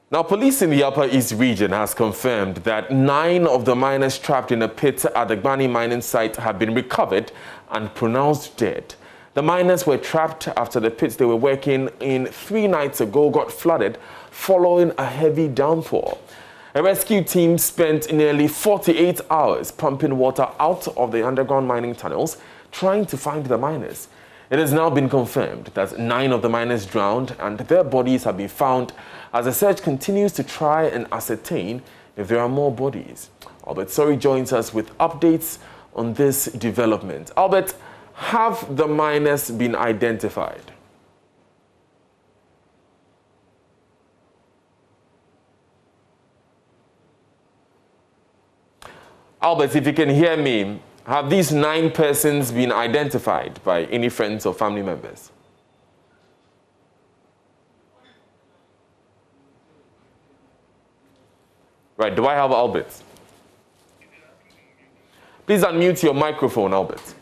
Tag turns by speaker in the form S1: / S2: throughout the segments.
S1: Now, police in the Upper East region has confirmed that 9 of the miners trapped in a pit at the Gbani mining site have been recovered and pronounced dead. The miners were trapped after the pits they were working in 3 nights ago got flooded following a heavy downpour. A rescue team spent nearly 48 hours pumping water out of the underground mining tunnels, trying to find the miners. It has now been confirmed that 9 of the miners drowned and their bodies have been found as the search continues to try and ascertain if there are more bodies. Albert Sorry joins us with updates on this development. Albert, have the miners been identified? Albert, if you can hear me, have these 9 persons been identified by any friends or family members? Right, do I have Albert? Please unmute your microphone, Albert.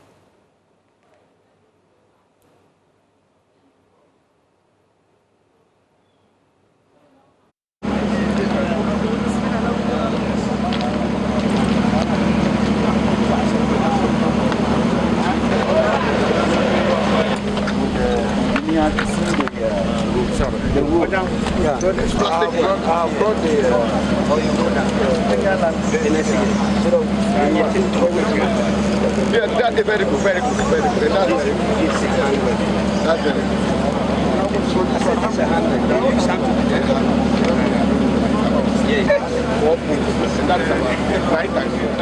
S2: Yeah, that's very good, very good, very good. That's very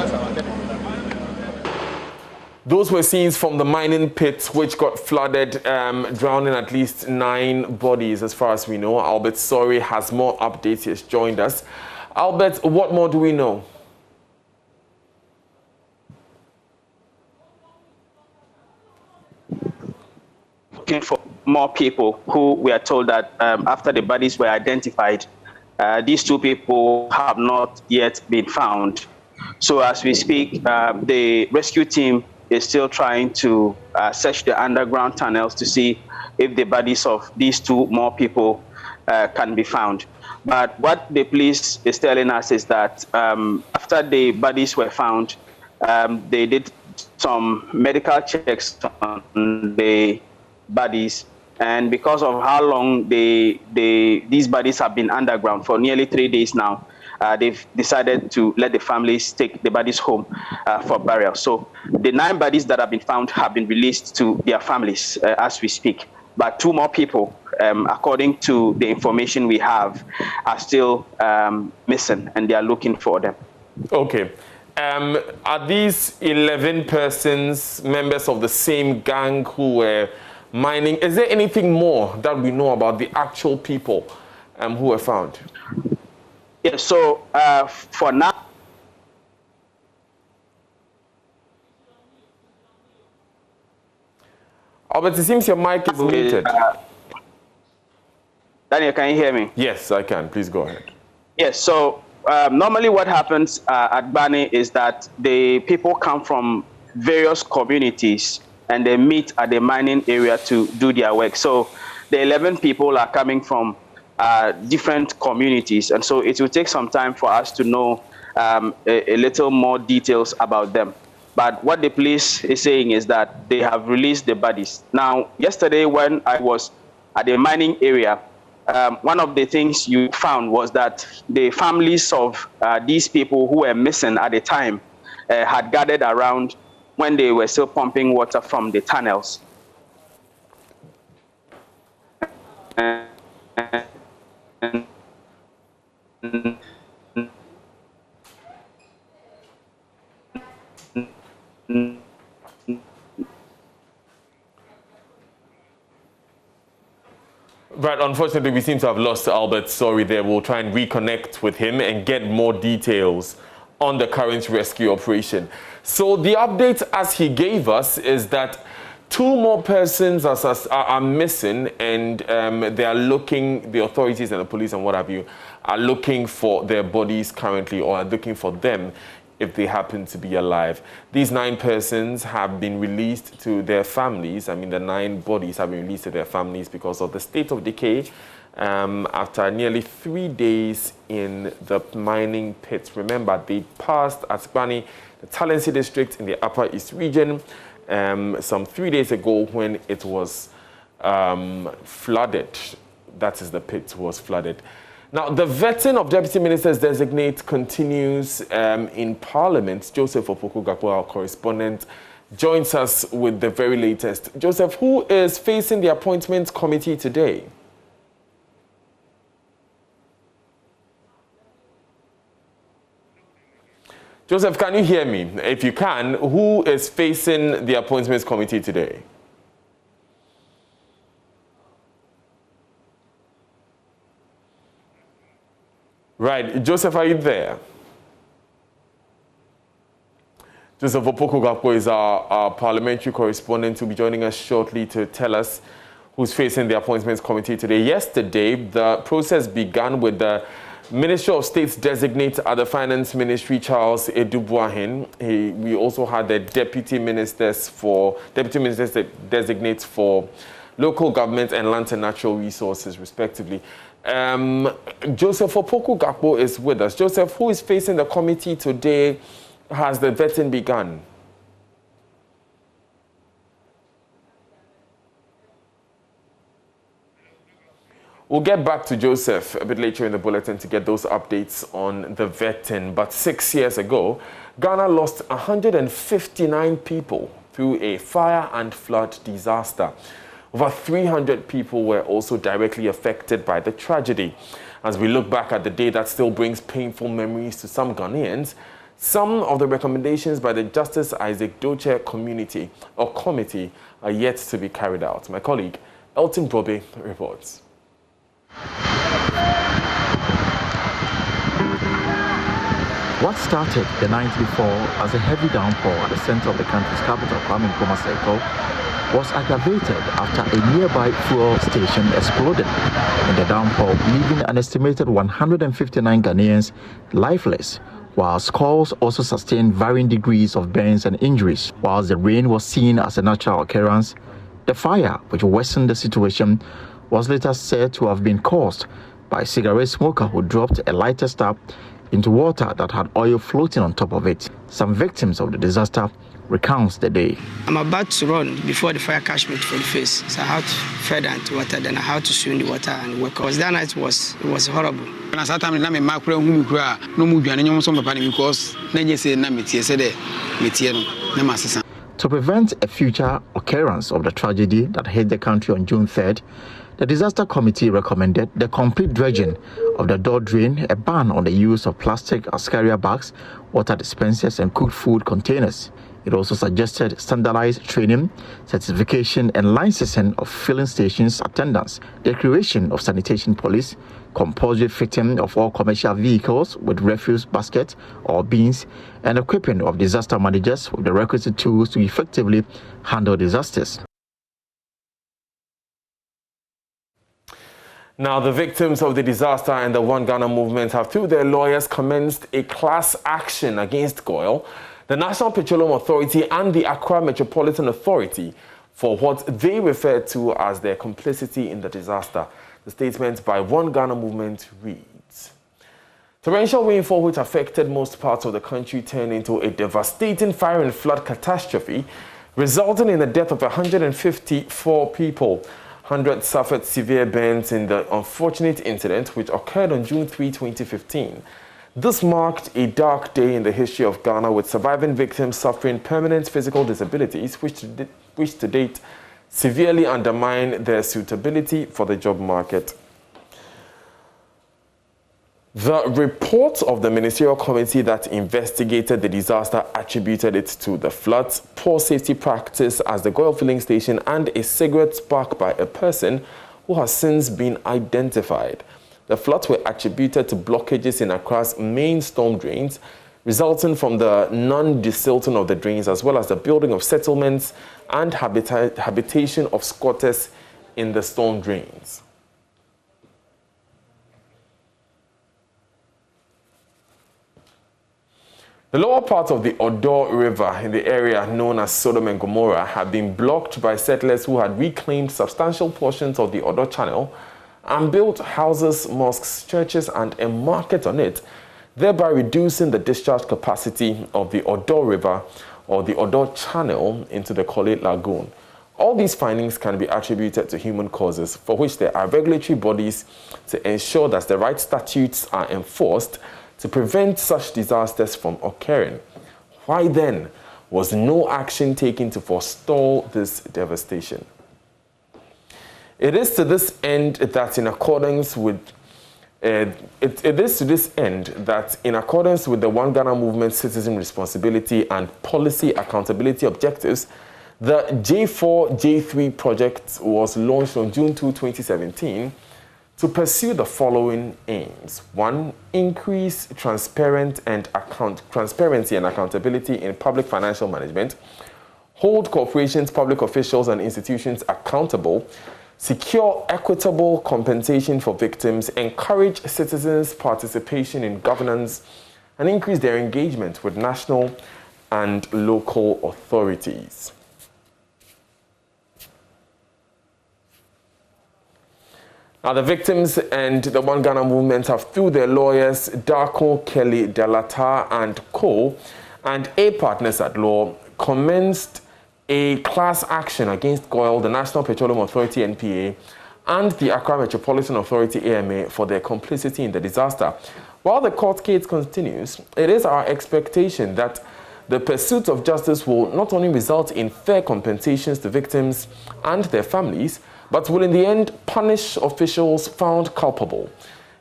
S2: good.
S1: Those were scenes from the mining pits which got flooded, drowning at least 9 bodies as far as we know. Albert Sorry has more updates. He has joined us. Albert, what more do we know?
S3: Looking for more people who we are told that after the bodies were identified, these 2 people have not yet been found. So as we speak, the rescue team is still trying to search the underground tunnels to see if the bodies of these 2 more people can be found. But what the police is telling us is that after the bodies were found, they did some medical checks on the bodies, and because of how long these bodies have been underground for nearly 3 days now, they've decided to let the families take the bodies home for burial. So the 9 bodies that have been found have been released to their families as we speak. But 2 more people, according to the information we have, are still missing, and they are looking for them.
S1: Okay. Are these 11 persons members of the same gang who were mining? Is there anything more that we know about the actual people who were found?
S3: Yeah, so for now,
S1: Albert, it seems your mic is muted.
S3: Daniel, can you hear me?
S1: Yes, I can. Please go ahead.
S3: Yes, so normally what happens at Gbani is that the people come from various communities and they meet at the mining area to do their work. So the 11 people are coming from different communities, and so it will take some time for us to know a little more details about them. But what the police is saying is that they have released the bodies. Now, yesterday when I was at the mining area, one of the things you found was that the families of these people who were missing at the time had gathered around when they were still pumping water from the tunnels.
S1: Right, unfortunately, we seem to have lost Albert Sorry there. We'll try and reconnect with him and get more details on the current rescue operation. So the update as he gave us is that 2 more persons are missing, and they are looking, the authorities and the police and what have you, are looking for their bodies currently, or are looking for them if they happen to be alive. These 9 persons have been released to their families. I mean, the 9 bodies have been released to their families because of the state of decay after nearly 3 days in the mining pit. Remember, they passed Agbani, the Talensi district in the Upper East region, some 3 days ago when it was flooded. That is, the pit was flooded. Now, the vetting of deputy ministers designate continues in Parliament. Joseph Opoku-Gakpo, our correspondent, joins us with the very latest. Joseph, who is facing the appointments committee today? Joseph, can you hear me? If you can, who is facing the appointments committee today? Right. Joseph, are you there? Joseph Opoku-Gakpo is our parliamentary correspondent who will be joining us shortly to tell us who's facing the appointments committee today. Yesterday, the process began with the Minister of State's designate at the Finance Ministry, Charles Edubuahin. We also had the deputy ministers designates for local government and land and natural resources, respectively. Joseph Opoku-Gakpo is with us. Joseph, who is facing the committee today? Has the vetting begun? We'll get back to Joseph a bit later in the bulletin to get those updates on the vetting. But 6 years ago, Ghana lost 159 people through a fire and flood disaster. Over 300 people were also directly affected by the tragedy. As we look back at the day that still brings painful memories to some Ghanaians, some of the recommendations by the Justice Isaac Doche committee are yet to be carried out. My colleague, Elton Brobe, reports.
S4: What started the night before as a heavy downpour at the center of the country's capital, Kwame Nkrumah Circle, was aggravated after a nearby fuel station exploded in the downpour, leaving an estimated 159 Ghanaians lifeless, while scores also sustained varying degrees of burns and injuries. Whilst the rain was seen as a natural occurrence, the fire, which worsened the situation, was later said to have been caused by a cigarette smoker who dropped a lighter stub into water that had oil floating on top of it. Some victims of the disaster recounts the day.
S5: I'm about to run before the fire catch me for the face. So I had to further into water, then I had to swim in the water and wake up. Because that night was horrible. And I started to make no because
S4: to prevent a future occurrence of the tragedy that hit the country on June 3rd, the disaster committee recommended the complete dredging of the door drain, a ban on the use of plastic as carrier bags, water dispensers, and cooked food containers. It also suggested standardized training, certification, and licensing of filling stations attendants, the creation of sanitation police, compulsory fitting of all commercial vehicles with refuse baskets or bins, and equipping of disaster managers with the requisite tools to effectively handle disasters.
S1: Now, the victims of the disaster and the One Ghana movement have, through their lawyers, commenced a class action against GOIL, the National Petroleum Authority, and the Accra Metropolitan Authority for what they refer to as their complicity in the disaster. The statement by One Ghana movement reads: torrential rainfall which affected most parts of the country turned into a devastating fire and flood catastrophe, resulting in the death of 154 people. Hundreds suffered severe burns in the unfortunate incident which occurred on June 3, 2015. This marked a dark day in the history of Ghana, with surviving victims suffering permanent physical disabilities which to date severely undermine their suitability for the job market. The report of the ministerial committee that investigated the disaster attributed it to the floods, poor safety practice as the GOIL filling station, and a cigarette spark by a person who has since been identified. The floods were attributed to blockages in Accra's main storm drains, resulting from the non-desilting of the drains, as well as the building of settlements and habitation of squatters in the storm drains. The lower part of the Odo River in the area known as Sodom and Gomorrah had been blocked by settlers who had reclaimed substantial portions of the Odo Channel and built houses, mosques, churches, and a market on it, thereby reducing the discharge capacity of the Odo River or the Odo Channel into the Korle Lagoon. All these findings can be attributed to human causes, for which there are regulatory bodies to ensure that the right statutes are enforced to prevent such disasters from occurring. Why then was no action taken to forestall this devastation? It is to this end that in accordance with the One Ghana Movement citizen responsibility and policy accountability objectives, the J4J3 project was launched on June 2, 2017 to pursue the following aims. 1. Increase transparency and accountability in public financial management. Hold corporations, public officials, and institutions accountable. Secure equitable compensation for victims. Encourage citizens' participation in governance and increase their engagement with national and local authorities. Now, the victims and the One Ghana Movement have, through their lawyers, Darko, Kelly, Delata, and Co., and A partners at law, commenced a class action against GOIL, the National Petroleum Authority, NPA, and the Accra Metropolitan Authority, AMA, for their complicity in the disaster. While the court case continues, it is our expectation that the pursuit of justice will not only result in fair compensations to victims and their families, but will in the end punish officials found culpable.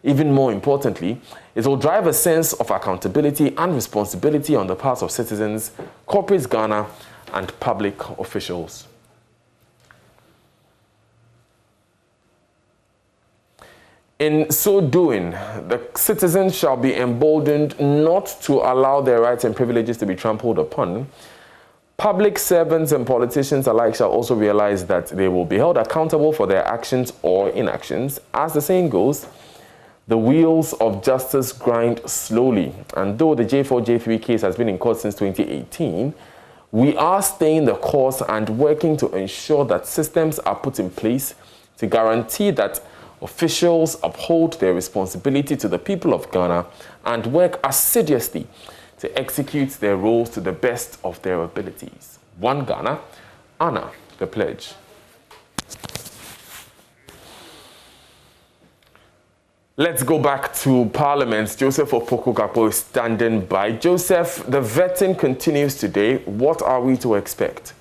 S1: Even more importantly, it will drive a sense of accountability and responsibility on the part of citizens, corporate Ghana, and public officials. In so doing, the citizens shall be emboldened not to allow their rights and privileges to be trampled upon. Public servants and politicians alike shall also realize that they will be held accountable for their actions or inactions. As the saying goes, the wheels of justice grind slowly. And though the J4J3 case has been in court since 2018, we are staying the course and working to ensure that systems are put in place to guarantee that officials uphold their responsibility to the people of Ghana and work assiduously to execute their roles to the best of their abilities. One Ghana, honor the pledge. Let's go back to Parliament. Joseph Opoku-Gakpo is standing by. Joseph, the vetting continues today. What are we to expect?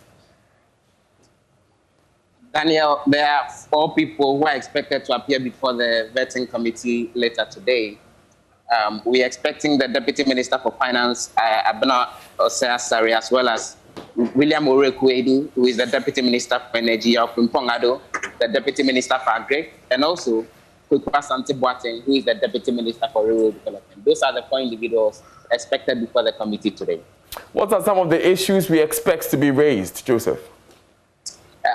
S6: Daniel, there are 4 people who are expected to appear before the vetting committee later today. We are expecting the Deputy Minister for Finance, Abena Osei-Asare, as well as William Orekwedi, who is the Deputy Minister for Energy, Pongado, the Deputy Minister for Agri, and also Kwekwa Santi-Boateng, who is the Deputy Minister for Rural Development. Those are the 4 individuals expected before the committee today. What are some of the issues we expect to be raised, Joseph?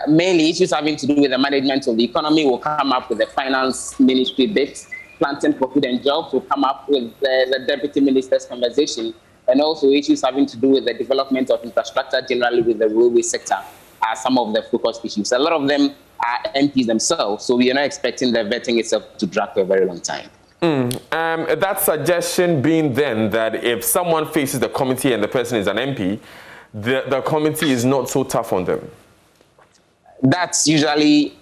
S6: Mainly issues having to do with the management of the economy will come up with the Finance Ministry bit. Planting for Food and Jobs will come up with the Deputy Minister's conversation, and also issues having to do with the development of infrastructure generally with the railway sector are some of the focus issues. A lot of them are MPs themselves, so we are not expecting the vetting itself to drag for a very long time. That suggestion being then that if someone faces the committee and the person is an MP, the committee is not so tough on them. That's usually,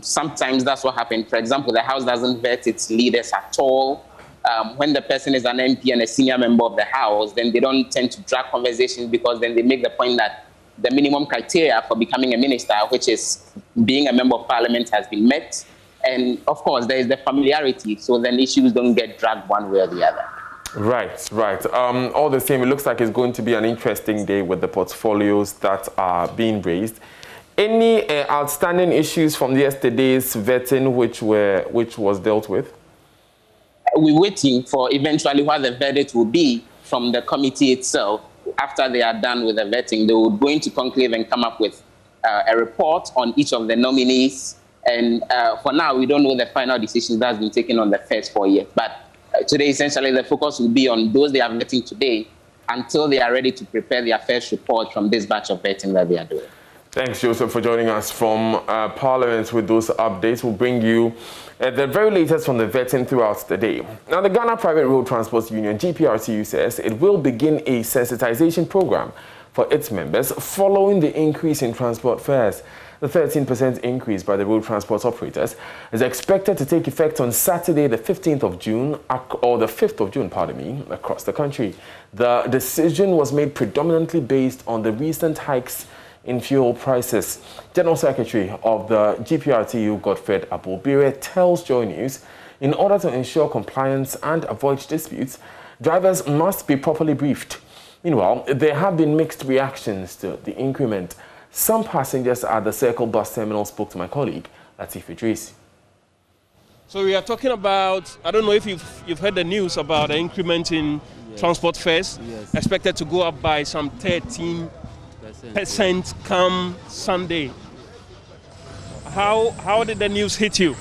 S6: sometimes that's what happens. For example, the House doesn't vet its leaders at all. When the person is an MP and a senior member of the House, then they don't tend to drag conversations because then they make the point that the minimum criteria for becoming a minister, which is being a member of Parliament, has been met. And of course, there is the familiarity, so then issues don't get dragged one way or the other. Right, right. All the same, it looks like it's going to be an interesting day with the portfolios that are being raised. Any outstanding issues from yesterday's vetting which was dealt with? We're waiting for eventually what the verdict will be from the committee itself. After they are done with the vetting, they will go into conclave and come up with a report on each of the nominees. And for now, we don't know the final decisions that has been taken on the first 4 years. But today, essentially, the focus will be on those they are vetting today until they are ready to prepare their first report from this batch of vetting that they are doing.
S1: Thanks, Joseph, for joining us from Parliament with those updates. We'll bring you the very latest from the vetting throughout the day. Now, the Ghana Private Road Transport Union, GPRTU, says it will begin a sensitization program for its members following the increase in transport fares. The 13% increase by the road transport operators is expected to take effect on Saturday, the 15th of June, or the 5th of June, pardon me, across the country. The decision was made predominantly based on the recent hikes in fuel prices. General Secretary of the GPRTU, Godfred Abobire, tells JoyNews, in order to ensure compliance and avoid disputes, drivers must be properly briefed. Meanwhile, there have been mixed reactions to the increment. Some passengers at the Circle bus terminal spoke to my colleague, Latif Idris.
S7: So we are talking about, I don't know if you've heard the news about the increment in transport fares, expected to go up by some 13% come Sunday. How did the news hit you?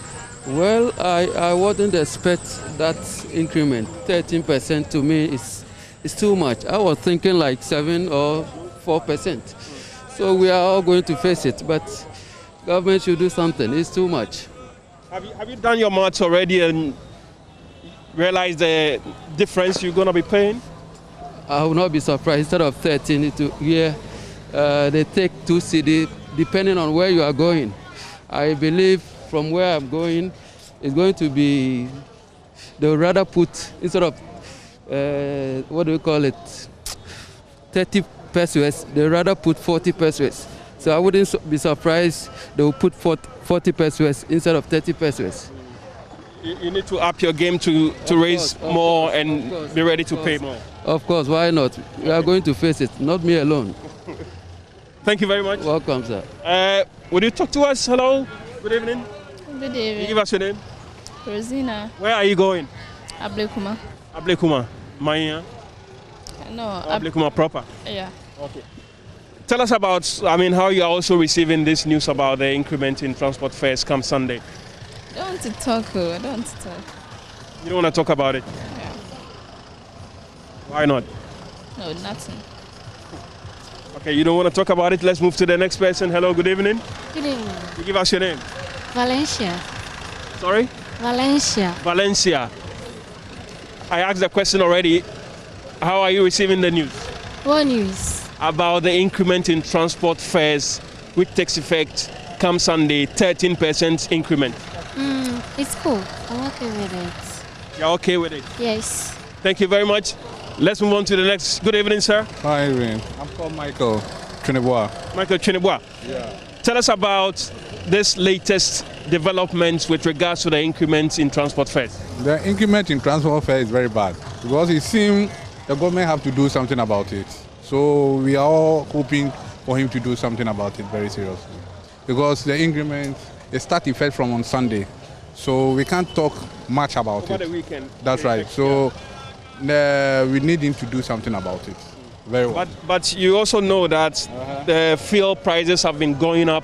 S8: Well, I wouldn't expect that increment. 13% to me is too much. I was thinking like 7 or 4%. So we are all going to face it, but government should do something. It's too much.
S7: Have you done your maths already and realized the difference you're going to be paying?
S8: I will not be surprised. Instead of 13, they take 2 CD depending on where you are going. I believe from where I'm going, it's going to be, they would rather put, instead of, 30 pesos, they would rather put 40 pesos. So I wouldn't be surprised they will put 40 pesos instead of 30 pesos.
S7: You need to up your game to raise more and be ready to pay more.
S8: Of course, why not? We are going to face it, not me alone.
S7: Thank you very much.
S8: Welcome, sir.
S7: Would you talk to us? Hello. Good evening.
S9: Good evening.
S7: You give us your name.
S9: Rosina.
S7: Where are you going?
S9: Ablekuma.
S7: Ablekuma. Maya?
S9: No.
S7: Ablekuma proper?
S9: Yeah.
S7: Okay. Tell us about, how you are also receiving this news about the increment in transport fares come Sunday.
S9: I don't want to talk. I don't want to talk.
S7: You don't want to talk about it?
S9: Yeah.
S7: Why not?
S9: No, nothing.
S7: Okay, you don't want to talk about it. Let's move to the next person. Hello, good evening.
S10: Good evening.
S7: You give us your name.
S10: Valencia.
S7: Sorry?
S10: Valencia.
S7: Valencia. I asked the question already. How are you receiving the news?
S10: What news?
S7: About the increment in transport fares, which takes effect come Sunday, 13% increment.
S10: It's cool. I'm okay with it.
S7: You're okay with it?
S10: Yes.
S7: Thank you very much. Let's move on to the next. Good evening, sir.
S11: Hi, Irene. I'm called Michael Chinebois.
S7: Michael Chinebois.
S11: Yeah.
S7: Tell us about this latest developments with regards to the increments in transport fares.
S11: The increment in transport fare is very bad because it seems the government have to do something about it. So we are all hoping for him to do something about it very seriously. Because the increment, it starts effect from on Sunday. So we can't talk much about it.
S7: Over the weekend.
S11: That's right. So we need him to do something about it. Very well.
S7: But you also know that the fuel prices have been going up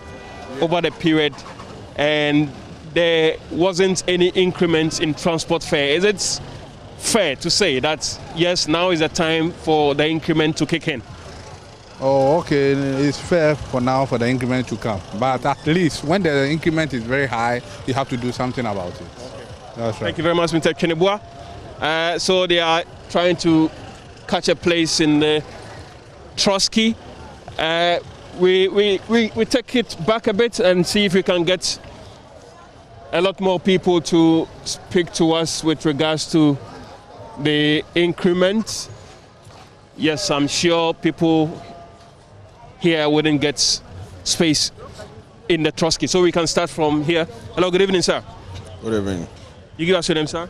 S7: over the period and there wasn't any increment in transport fare. Is it fair to say that, yes, now is the time for the increment to kick in?
S11: Oh, okay. It's fair for now for the increment to come. But at least when the increment is very high, you have to do something about it. Okay. That's right.
S7: Thank you very much, Mr. Chinebois. So they are trying to catch a place in the Trotsky. We take it back a bit and see if we can get a lot more people to speak to us with regards to the increment. Yes, I'm sure people here wouldn't get space in the Trotsky. So we can start from here. Hello, good evening, sir.
S12: Good evening.
S7: You give us your name, sir?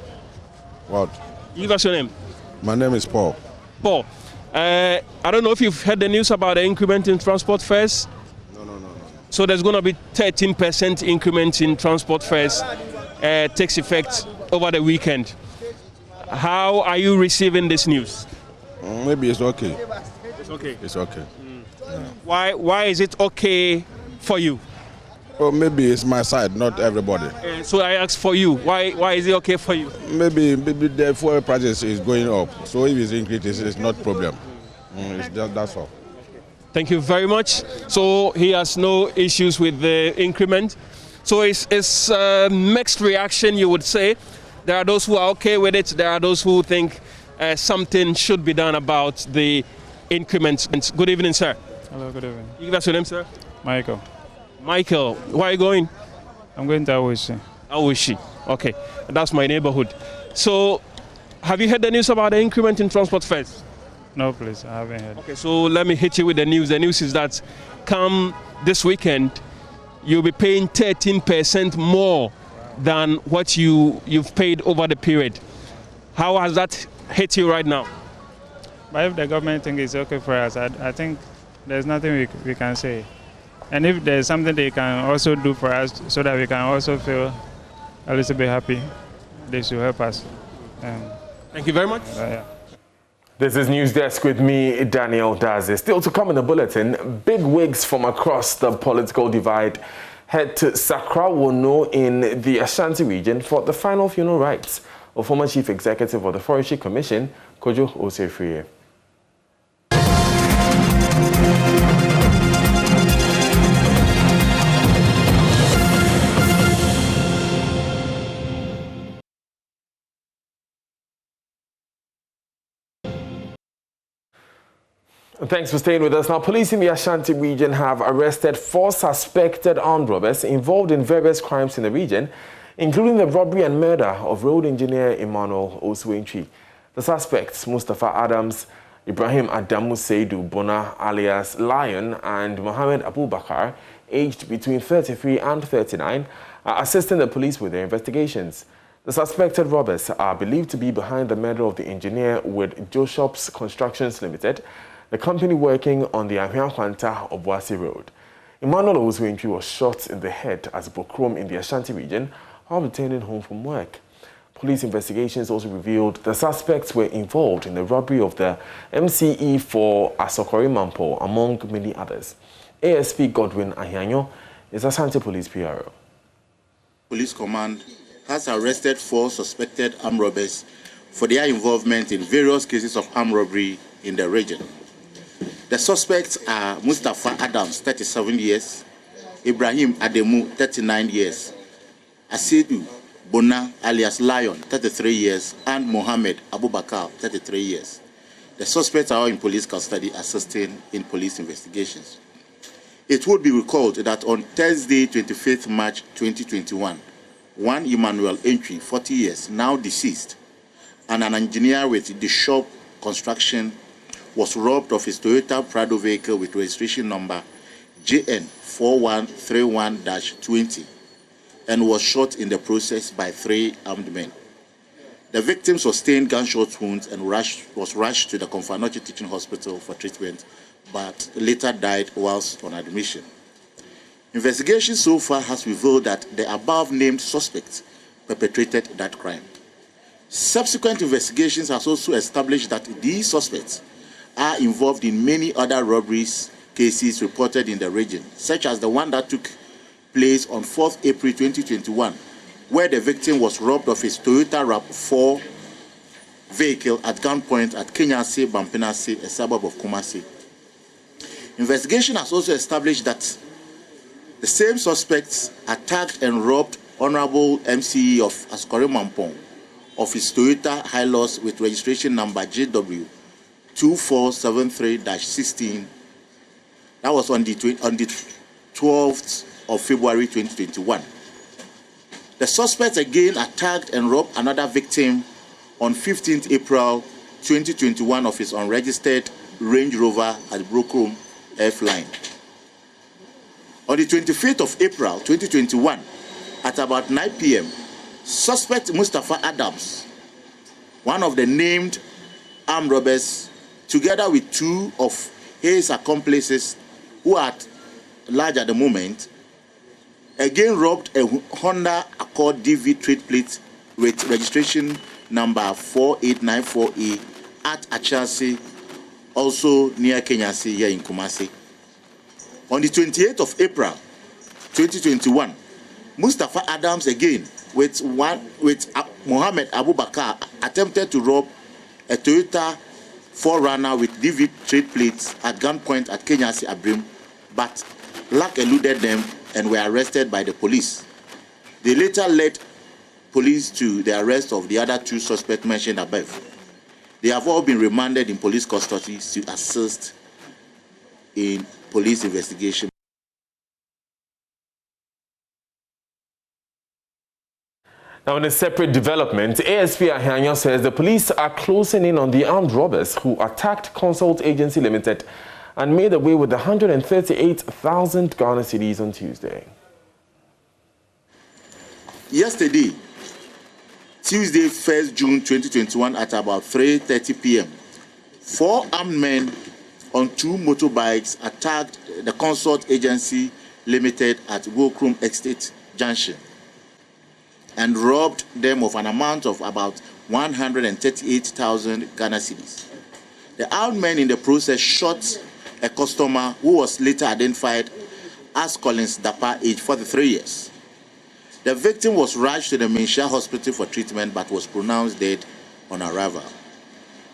S12: What?
S7: You give us your name.
S12: My name is Paul.
S7: Paul, I don't know if you've heard the news about the increment in transport fares.
S12: No.
S7: So there's going to be 13% increment in transport fares. Takes effect over the weekend. How are you receiving this news?
S12: Maybe it's okay.
S7: It's okay.
S12: It's okay.
S7: Yeah. Why is it okay for you?
S12: Well, maybe it's my side, not everybody.
S7: So I ask for you. Why is it okay for you?
S12: Maybe the fuel prices is going up. So if it's increased, it's not problem. That's all.
S7: Thank you very much. So he has no issues with the increment. So it's mixed reaction, you would say. There are those who are okay with it. There are those who think something should be done about the increment. Good evening, sir.
S13: Hello, good evening.
S7: You give us your name, sir?
S13: Michael.
S7: Michael, where are you going?
S13: I'm going to Awishi.
S7: Awishi. Okay, that's my neighborhood. So, have you heard the news about the increment in transport fares?
S13: No, please, I haven't heard.
S7: Okay, so let me hit you with the news. The news is that come this weekend, you'll be paying 13% more than what you've paid over the period. How has that hit you right now?
S13: But if the government thinks it's okay for us, I think there's nothing we can say. And if there's something they can also do for us so that we can also feel a little bit happy, they should help us.
S7: Thank you very much.
S13: Yeah.
S1: This is News Desk with me, Daniel Daze. Still to come in the bulletin, big wigs from across the political divide head to Sakrawono in the Ashanti region for the final funeral rites of former Chief Executive of the Forestry Commission, Kojo Osefriye. Thanks for staying with us. Now, police in the Ashanti region have arrested 4 suspected armed robbers involved in various crimes in the region, including the robbery and murder of road engineer Emmanuel Osuentri. The suspects, Mustafa Adams, Ibrahim Adamu Seidu Bona alias Lion, and Mohammed Abubakar, aged between 33 and 39, are assisting the police with their investigations. The suspected robbers are believed to be behind the murder of the engineer with Joshop's Constructions Limited, the company working on the Ahwiankwanta Obuasi Road. Emmanuel Osuentri was shot in the head at Bokrom in the Ashanti region while returning home from work. Police investigations also revealed the suspects were involved in the robbery of the MCE for Asokori Mampo, among many others. ASP Godwin Ahianyo is Ashanti Police PRO.
S14: Police Command has arrested 4 suspected armed robbers for their involvement in various cases of armed robbery in the region. The suspects are Mustafa Adams, 37 years, Ibrahim Ademu, 39 years, Asidu Bona alias Lion, 33 years, and Mohammed Abubakar, 33 years. The suspects are all in police custody assisting in police investigations. It would be recalled that on Thursday, 25th March 2021, one Emmanuel Entry, 40 years, now deceased, and an engineer with the shop construction was robbed of his Toyota Prado vehicle with registration number JN 4131-20 and was shot in the process by 3 armed men. The victim sustained gunshot wounds and was rushed to the Komfanochi Teaching Hospital for treatment, but later died whilst on admission. Investigation so far has revealed that the above-named suspects perpetrated that crime. Subsequent investigations has also established that these suspects are involved in many other robberies cases reported in the region, such as the one that took place on 4th April 2021, where the victim was robbed of his Toyota RAV4 vehicle at gunpoint at Kenyase, Bampinase, a suburb of Kumasi. Investigation has also established that the same suspects attacked and robbed Honorable MCE of Asokori Mampong of his Toyota Hilux with registration number JW 2473-16. That was on the 12th of February 2021. The suspects again attacked and robbed another victim on 15th April 2021 of his unregistered Range Rover at Brokrom F-Line. On the 25th of April 2021, at about 9 p.m., suspect Mustafa Adams, one of the named armed robbers, together with 2 of his accomplices who are at large at the moment, again robbed a Honda Accord DV trade plate with registration number 4894A at Achase, also near Kenyase here in Kumasi. On the 28th of April 2021, Mustafa Adams again with Mohammed Abubakar attempted to rob a Toyota forerunner with DV trade plates at gunpoint at Kenyasi Abrim, but luck eluded them and were arrested by the police. They later led police to the arrest of the other 2 suspects mentioned above. They have all been remanded in police custody to assist in police investigation.
S1: Now, in a separate development, ASP Ahianyo says the police are closing in on the armed robbers who attacked Consult Agency Limited and made away with 138,000 Ghana cedis on Tuesday.
S14: Yesterday, Tuesday, 1st June 2021, at about 3:30 p.m., 4 armed men on 2 motorbikes attacked the Consult Agency Limited at Wokrum Estate Junction and robbed them of an amount of about 138,000 Ghana cedis. The armed men in the process shot a customer who was later identified as Collins Dapa, aged 43 years. The victim was rushed to the Minsha Hospital for treatment but was pronounced dead on arrival.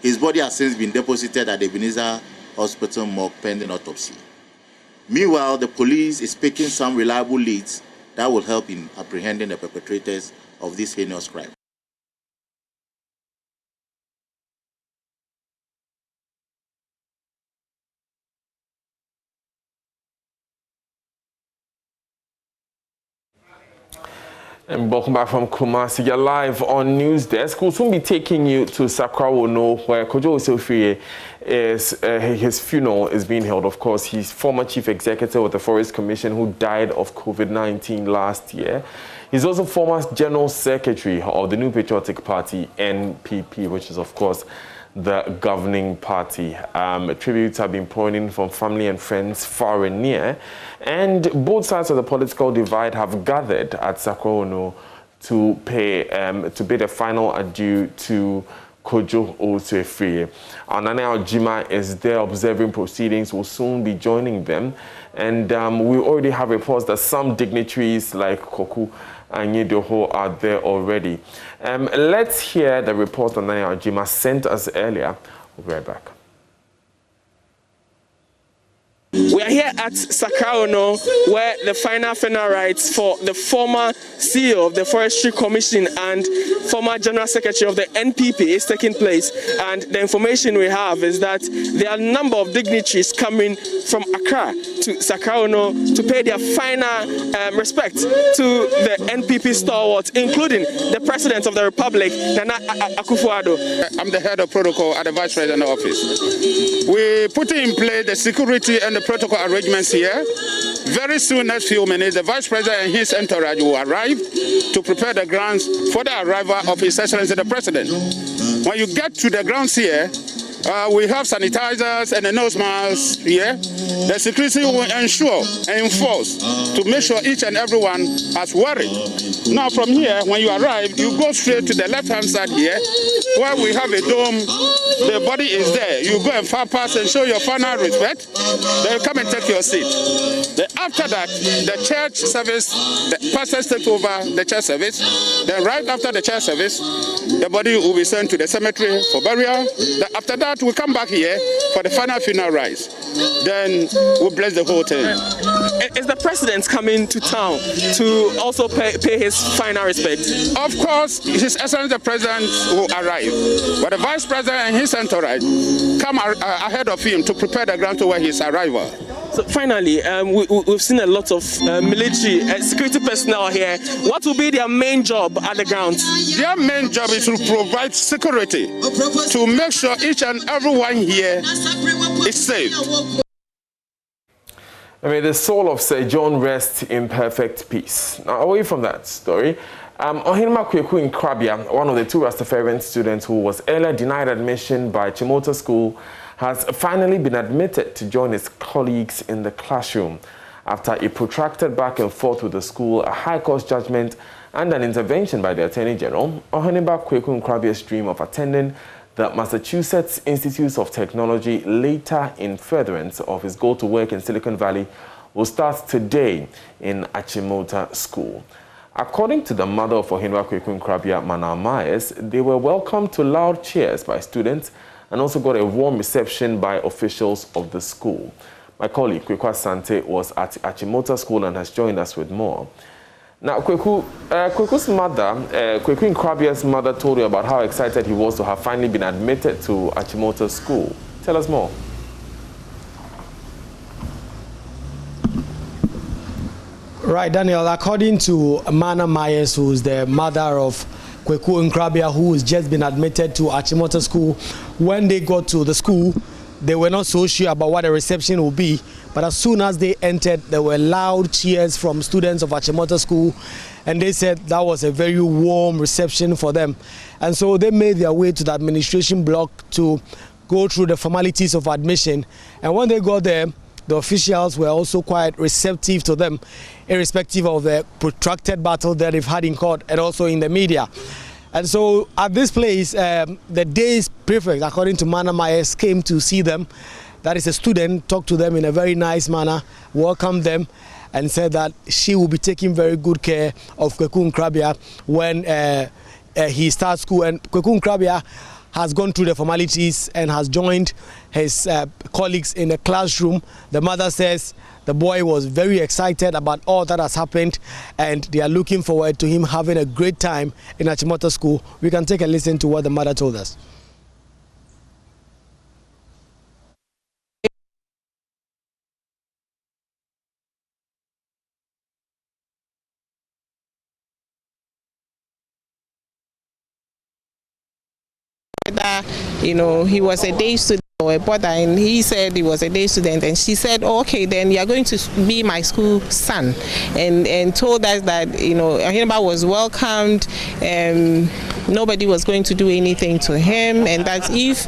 S14: His body has since been deposited at the Ebenezer Hospital morgue pending autopsy. Meanwhile, the police is picking some reliable leads that will help in apprehending the perpetrators of this heinous crime.
S1: And welcome back from Kumasi. You're live on News Desk. We'll soon be taking you to Sakrawono, where Kojo Osofie is, his funeral is being held. Of course, he's former chief executive of the Forest Commission who died of COVID-19 last year. He's also former general secretary of the New Patriotic Party, NPP, which is, of course, the governing party. Tributes have been pouring in from family and friends far and near, and both sides of the political divide have gathered at Sakrawono to bid a final adieu to Kojo Osofie. Anane Aljima is there observing proceedings, will soon be joining them, and we already have reports that some dignitaries like Koku and Yedoho are there already. Let's hear the report that Naya Aljima sent us earlier. We'll be right back.
S15: We are here at Sakrawono, where the final rites for the former CEO of the Forestry Commission and former General Secretary of the NPP is taking place. And the information we have is that there are a number of dignitaries coming from Accra to Sakrawono to pay their final respect to the NPP stalwart, including the President of the Republic, Nana Akufo-Addo.
S16: I'm the head of protocol at the Vice President office. We put in place the security and the protocol arrangements here. Very soon, next few minutes, the Vice President and his entourage will arrive to prepare the grounds for the arrival of His Excellency the President. When you get to the grounds here, we have sanitizers and a nose mask here. The security will ensure and enforce to make sure each and everyone has worried. Now from here, when you arrive, you go straight to the left-hand side here, where we have a dome. The body is there. You go and far pass and show your final respect. Then you come and take your seat. Then after that, the church service, the pastors take over the church service. Then right after the church service, the body will be sent to the cemetery for burial. Then after that, we come back here for the final funeral rites. Then we bless the whole thing.
S15: Is the President coming to town to also pay his final respect?
S16: Of course, His Excellency the President will arrive. But the Vice President and his entourage come ahead of him to prepare the ground toward his arrival.
S15: So finally, we've seen a lot of military security personnel here. What will be their main job at the grounds?
S16: Their main job is to provide security, to make sure each and everyone here is safe.
S1: May the soul of Sir John rest in perfect peace. Now, away from that story, Ohinma Kweku in Krabia, one of the 2 Rastafarian students who was earlier denied admission by Achimota School, has finally been admitted to join his colleagues in the classroom. After a protracted back and forth with the school, a High Court judgment, and an intervention by the Attorney General, Ohinma Kweku in Krabia's dream of attending the Massachusetts Institute of Technology later in furtherance of his goal to work in Silicon Valley will start today in Achimota School. According to the mother of Ohinwa Kweku Krabia, Mana Myers, they were welcomed to loud cheers by students and also got a warm reception by officials of the school. My colleague, Kweku Asante, was at Achimota School and has joined us with more. Now, Kweku's mother, Kweku Nkrabia's mother, told you about how excited he was to have finally been admitted to Achimota School. Tell us more.
S17: Right, Daniel, according to Mana Myers, who's the mother of Kweku Nkrabia, who has just been admitted to Achimota School, when they got to the school, they were not so sure about what the reception would be, but as soon as they entered, there were loud cheers from students of Achimota School, and they said that was a very warm reception for them. And so they made their way to the administration block to go through the formalities of admission. And when they got there, the officials were also quite receptive to them, irrespective of the protracted battle that they've had in court and also in the media. And so at this place, the day's prefect, according to Mana Myers, came to see them. That is a student, talked to them in a very nice manner, welcomed them, and said that she will be taking very good care of Kweku Nkrabia when he starts school. And Kweku Nkrabia has gone through the formalities and has joined his colleagues in the classroom. The mother says the boy was very excited about all that has happened, and they are looking forward to him having a great time in Achimota School. We can take a listen to what the mother told us.
S18: You know, he was a day student or a brother, and he said he was a day student, and she said, oh, okay, then you are going to be my school son, and told us that, you know, Ahimba was welcomed, nobody was going to do anything to him, and that if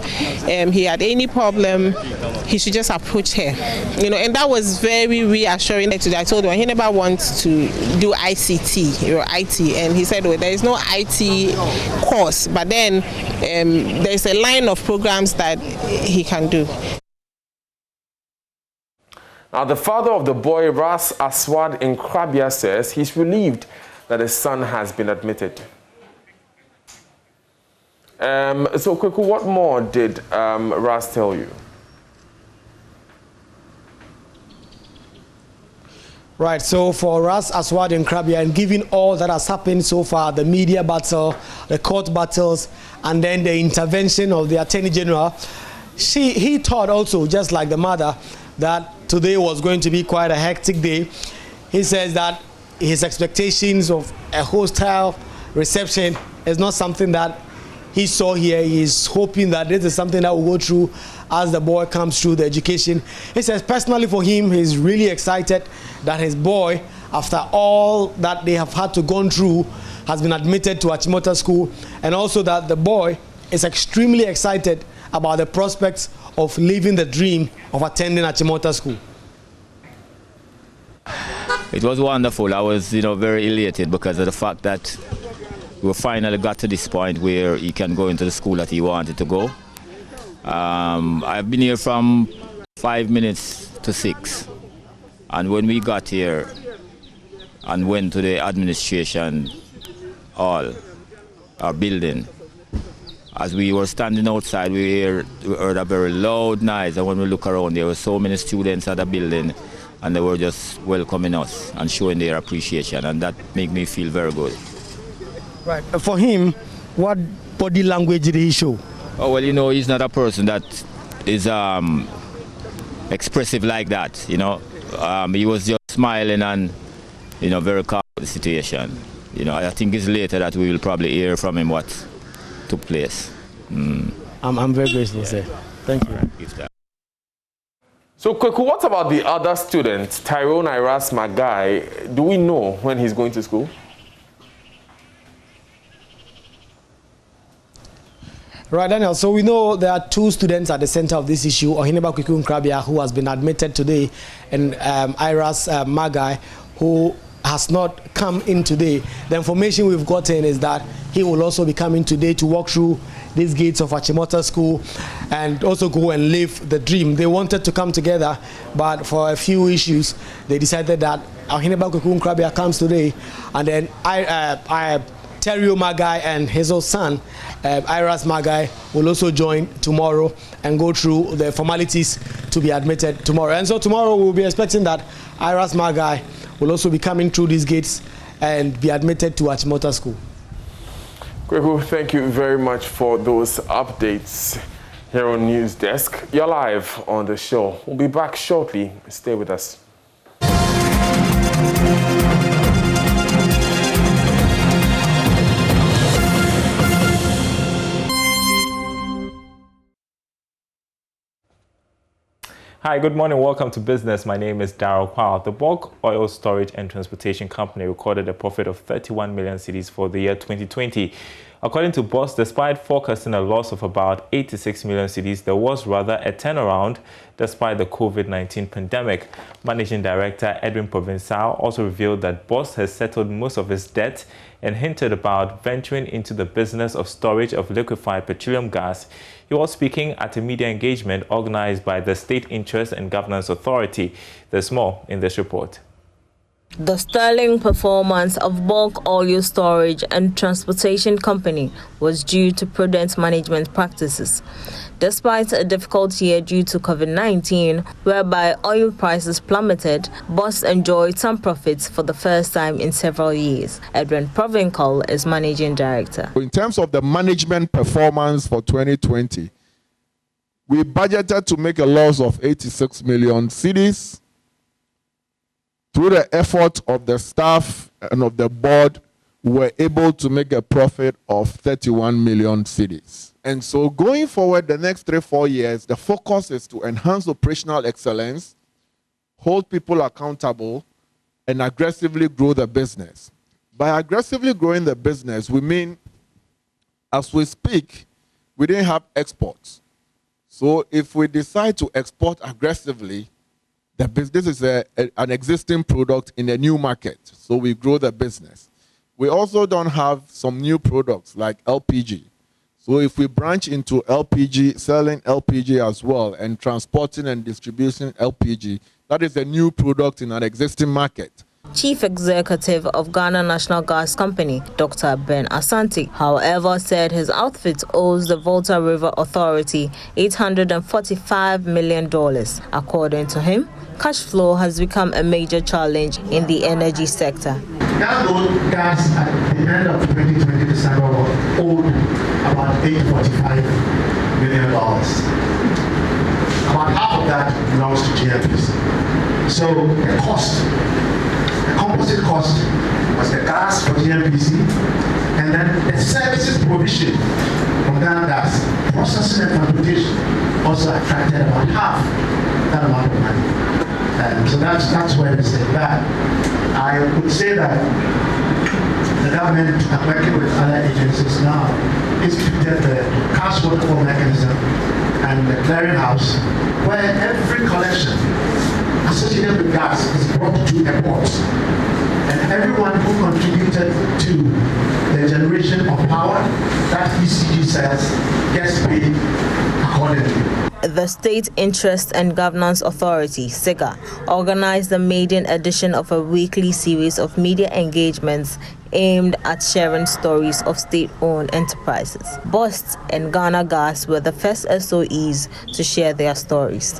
S18: he had any problem, he should just approach her, you know, and that was very reassuring. I told him Ahimba wants to do ICT or IT, and he said, well, there is no IT course, but then there's a line of programs that he can do.
S1: Now, the father of the boy, Ras Aswad Nkrabia, says he's relieved that his son has been admitted. So, Kweku, what more did Ras tell you?
S17: Right, so for Ras Aswad Nkrabia, and given all that has happened so far, the media battle, the court battles, and then the intervention of the Attorney General, he thought also, just like the mother, that today was going to be quite a hectic day. He says that his expectations of a hostile reception is not something that he saw here. He's hoping that this is something that will go through as the boy comes through the education. He says personally for him, he's really excited that his boy, after all that they have had to go through, has been admitted to Achimota School, and also that the boy is extremely excited about the prospects of living the dream of attending Achimota School.
S19: It was wonderful. I was, very elated because of the fact that we finally got to this point where he can go into the school that he wanted to go. I've been here from 5 minutes to 6, and when we got here and went to the administration hall, our building, as we were standing outside, we heard a very loud noise, and when we look around, there were so many students at the building, and they were just welcoming us and showing their appreciation, and that made me feel very good.
S17: Right. For him, what body language did he show?
S19: Oh, well, he's not a person that is expressive like that, He was just smiling and, very calm with the situation. I think it's later that we will probably hear from him what took place.
S17: I'm very grateful, sir. Thank you.
S1: So, Kweku, what about the other students, Tyrone Iras Magai? Do we know when he's going to school?
S17: Right, Daniel. So we know there are 2 students at the center of this issue, Ohineba Kweku Nkrabia, who has been admitted today, and Iras Magai, who has not come in today. The information we've gotten is that he will also be coming today to walk through these gates of Achimota School and also go and live the dream. They wanted to come together, but for a few issues, they decided that Ohineba Kweku Nkrabia comes today, and then Terrio Magai and his old son, Iras Magai, will also join tomorrow and go through the formalities to be admitted tomorrow. And so tomorrow we'll be expecting that Iras Magai will also be coming through these gates and be admitted to Achimota School.
S1: Kweku, thank you very much for those updates here on News Desk. You're live on the show. We'll be back shortly. Stay with us.
S20: Hi, good morning. Welcome to Business. My name is Daryl Kwao. The Bulk Oil Storage and Transportation Company recorded a profit of 31 million cedis for the year 2020. According to BOSS, despite forecasting a loss of about 86 million cedis, there was rather a turnaround despite the COVID-19 pandemic. Managing Director Edwin Provençal also revealed that BOSS has settled most of its debt and hinted about venturing into the business of storage of liquefied petroleum gas. He was speaking at a media engagement organized by the State Interest and Governance Authority. There's more in this report.
S21: The sterling performance of Bulk Oil Storage and Transportation Company was due to prudent management practices. Despite a difficult year due to COVID-19, whereby oil prices plummeted, BOSS enjoyed some profits for the first time in several years. Edwin Provençal is Managing Director.
S22: In terms of the management performance for 2020, we budgeted to make a loss of 86 million cedis. Through the effort of the staff and of the board, we were able to make a profit of 31 million cedis. And so going forward the next 3-4 years, the focus is to enhance operational excellence, hold people accountable, and aggressively grow the business. By aggressively growing the business, we mean, as we speak, we didn't have exports. So if we decide to export aggressively, this is an existing product in a new market, so we grow the business. We also don't have some new products like LPG. So if we branch into LPG, selling LPG as well, and transporting and distributing LPG, that is a new product in an existing market.
S21: Chief Executive of Ghana National Gas Company, Dr. Ben Asante, however, said his outfit owes the Volta River Authority $845 million. According to him, cash flow has become a major challenge in the energy sector.
S23: Ghana Gas at the end of 2020 December owed about $845 million. About half of that belongs to GNPC. So the composite cost was the gas for GNPC, and then the services provision from Ghana Gas, processing and transportation, also attracted about half that amount of money. So that's where we say that. I would say that the government, working with other agencies now, instituted the cash waterfall mechanism and the clearinghouse, where every collection associated with gas is brought to a port. And everyone who contributed to the generation of power, that ECG says, gets paid accordingly.
S21: The State Interest and Governance Authority, SIGA, organized the maiden edition of a weekly series of media engagements aimed at sharing stories of state-owned enterprises. BOSS and Ghana Gas were the first SOEs to share their stories.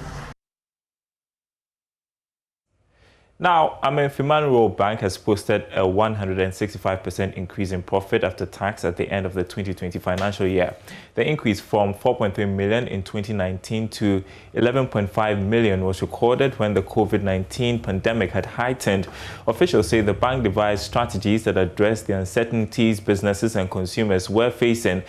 S20: Now, Amenfiman Rural Bank has posted a 165% increase in profit after tax at the end of the 2020 financial year. The increase from 4.3 million in 2019 to 11.5 million was recorded when the COVID-19 pandemic had heightened. Officials say the bank devised strategies that addressed the uncertainties businesses and consumers were facing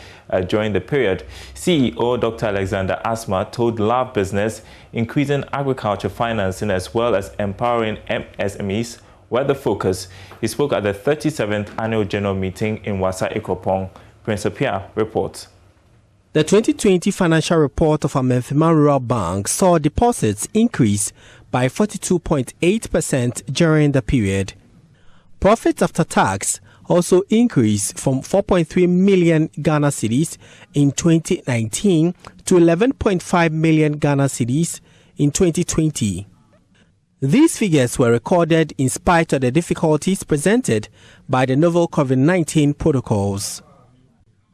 S20: during the period. CEO Dr. Alexander Asma told Lab Business increasing agriculture financing as well as empowering MSMEs were the focus. He spoke at the 37th Annual General Meeting in Wasa Ikopong. Prince Apia reports.
S24: The 2020 financial report of Amenfiman Rural Bank saw deposits increase by 42.8% during the period. Profits after tax also increased from 4.3 million Ghana cedis in 2019 to 11.5 million Ghana cedis in 2020. These figures were recorded in spite of the difficulties presented by the novel COVID-19 protocols.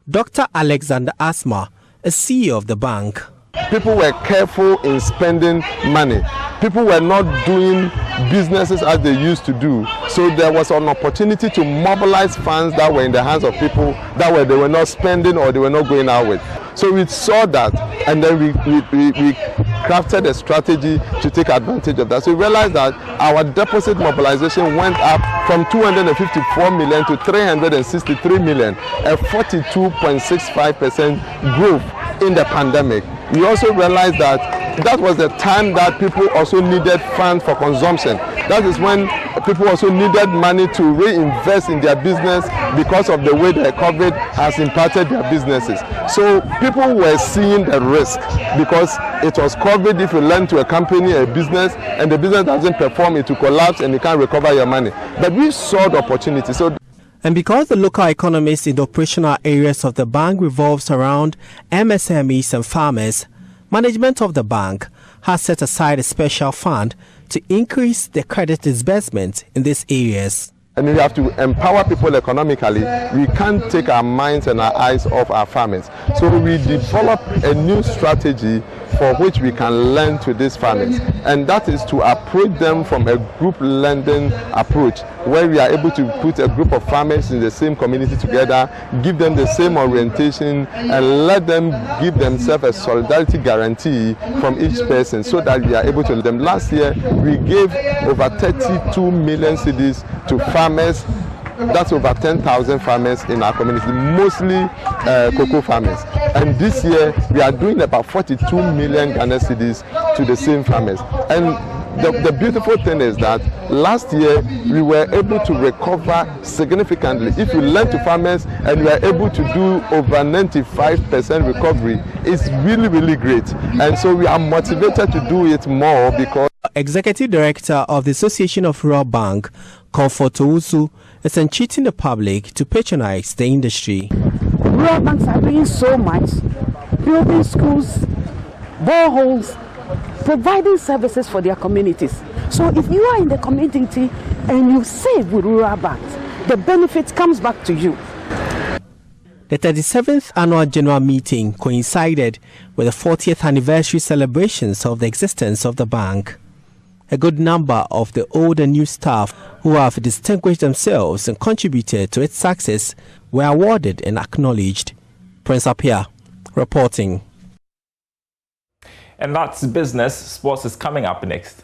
S24: Dr. Alexander Asma, a CEO of the bank.
S22: People were careful in spending money. People were not doing businesses as they used to do. So there was an opportunity to mobilize funds that were in the hands of people that they were not spending or they were not going out with. So we saw that, and then we crafted a strategy to take advantage of that. So we realized that our deposit mobilization went up from 254 million to 363 million, a 42.65% growth in the pandemic. We also realized that was the time that people also needed funds for consumption. That is when people also needed money to reinvest in their business because of the way the COVID has impacted their businesses. So people were seeing the risk because it was COVID. If you lend to a company, a business, and the business doesn't perform, it will collapse and you can't recover your money. But we saw the opportunity.
S24: And because the local economies in the operational areas of the bank revolves around MSMEs and farmers, management of the bank has set aside a special fund to increase the credit disbursement in these areas.
S22: And we have to empower people economically. We can't take our minds and our eyes off our farmers. So we developed a new strategy for which we can lend to these farmers. And that is to approach them from a group lending approach, where we are able to put a group of farmers in the same community together, give them the same orientation, and let them give themselves a solidarity guarantee from each person so that we are able to lend them. Last year, we gave over 32 million cedis to farmers. That's over 10,000 farmers in our community, mostly cocoa farmers. And this year, we are doing about 42 million Ghana cedis to the same farmers. And the beautiful thing is that last year, we were able to recover significantly. If you lend to farmers and we are able to do over 95% recovery, it's really, really great. And so we are motivated to do it more because...
S24: Executive Director of the Association of Rural Bank, Comfort Owusu, is entreating the public to patronize the industry.
S2: Rural banks are doing so much, building schools, boreholes, providing services for their communities. So if you are in the community and you save with rural banks, the benefit comes back to you.
S24: The 37th annual general meeting coincided with the 40th anniversary celebrations of the existence of the bank. A good number of the old and new staff who have distinguished themselves and contributed to its success were awarded and acknowledged. Prince Apia reporting.
S20: And that's business. Sports is coming up next.